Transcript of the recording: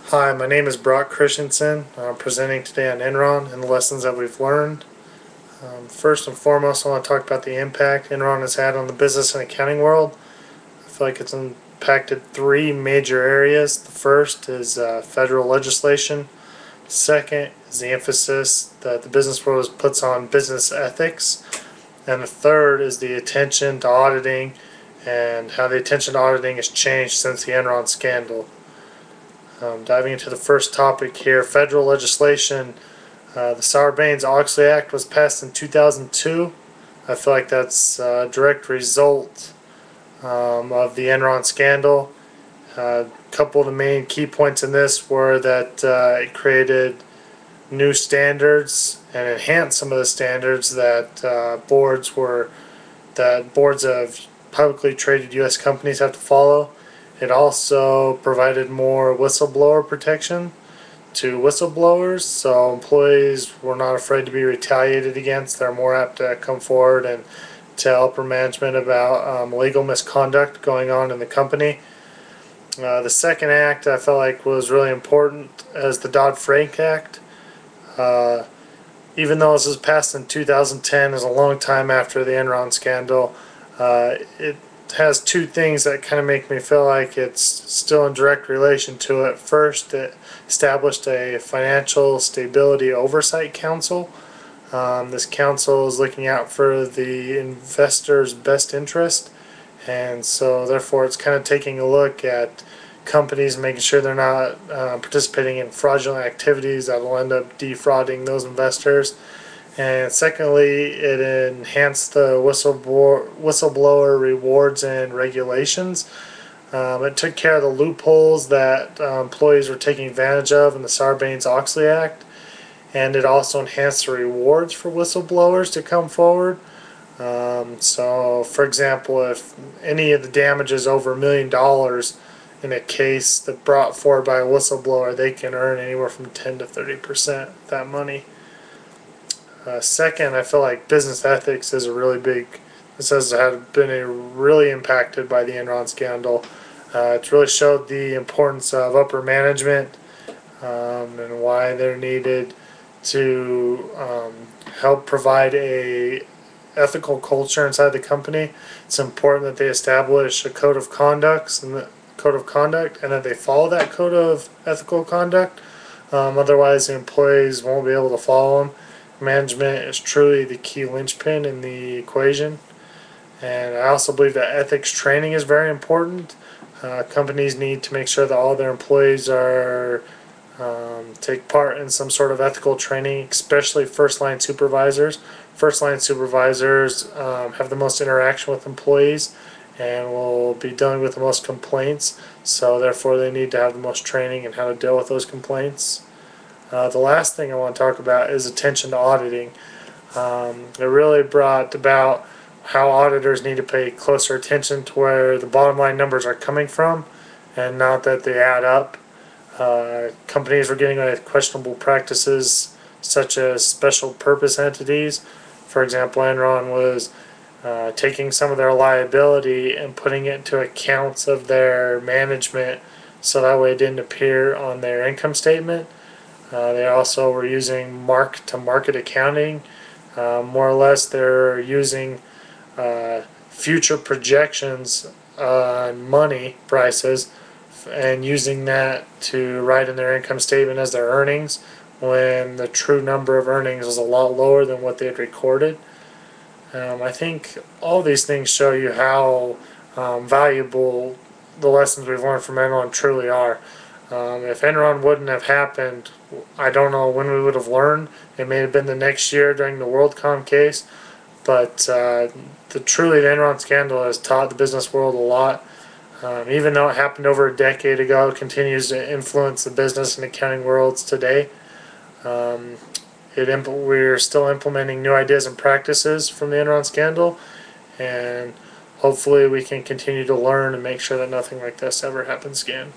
Hi, my name is Brock Christensen. I'm presenting today on Enron and the lessons that we've learned. First and foremost, I want to talk about the impact Enron has had on the business and accounting world. I feel like it's impacted three major areas. The first is federal legislation. Second is the emphasis that the business world puts on business ethics. And the third is the attention to auditing and how the attention to auditing has changed since the Enron scandal. Diving into the first topic here, federal legislation. The Sarbanes-Oxley Act was passed in 2002. I feel like that's a direct result of the Enron scandal. A couple of the main key points in this were that it created new standards and enhanced some of the standards that boards of publicly traded U.S. companies have to follow. It also provided more whistleblower protection to whistleblowers, so employees were not afraid to be retaliated against. They're more apt to come forward and tell upper management about legal misconduct going on in the company. The second act I felt like was really important as the Dodd-Frank Act. Even though this was passed in 2010, is a long time after the Enron scandal, it has two things that kind of make me feel like it's still in direct relation to it. First, it established a Financial Stability Oversight Council. This council is looking out for the investor's best interest, and so therefore it's kind of taking a look at companies, making sure they're not participating in fraudulent activities that will end up defrauding those investors. And secondly, it enhanced the whistleblower rewards and regulations. It took care of the loopholes that employees were taking advantage of in the Sarbanes-Oxley Act. And it also enhanced the rewards for whistleblowers to come forward. So, for example, if any of the damage is over $1 million in a case that's brought forward by a whistleblower, they can earn anywhere from 10 to 30% of that money. Second, I feel like business ethics is a really big. This has been really impacted by the Enron scandal. It's really showed the importance of upper management and why they're needed to help provide a ethical culture inside the company. It's important that they establish a code of conduct and that they follow that code of ethical conduct. Otherwise, the employees won't be able to follow them. Management is truly the key linchpin in the equation. And I also believe that ethics training is very important. Companies need to make sure that all their employees are take part in some sort of ethical training, especially first-line supervisors. First-line supervisors have the most interaction with employees and will be dealing with the most complaints, so therefore they need to have the most training in how to deal with those complaints. The last thing I want to talk about is attention to auditing. It really brought about how auditors need to pay closer attention to where the bottom line numbers are coming from and not that they add up. Companies were getting away with questionable practices such as special purpose entities. For example, Enron was taking some of their liability and putting it into accounts of their management so that way it didn't appear on their income statement. They also were using mark-to-market accounting. More or less, they're using future projections on money prices and using that to write in their income statement as their earnings when the true number of earnings was a lot lower than what they had recorded. I think all these things show you how valuable the lessons we've learned from Enron truly are. If Enron wouldn't have happened, I don't know when we would have learned. It may have been the next year during the WorldCom case, but the Enron scandal has taught the business world a lot. Even though it happened over a decade ago, it continues to influence the business and accounting worlds today. We're still implementing new ideas and practices from the Enron scandal, and hopefully we can continue to learn and make sure that nothing like this ever happens again.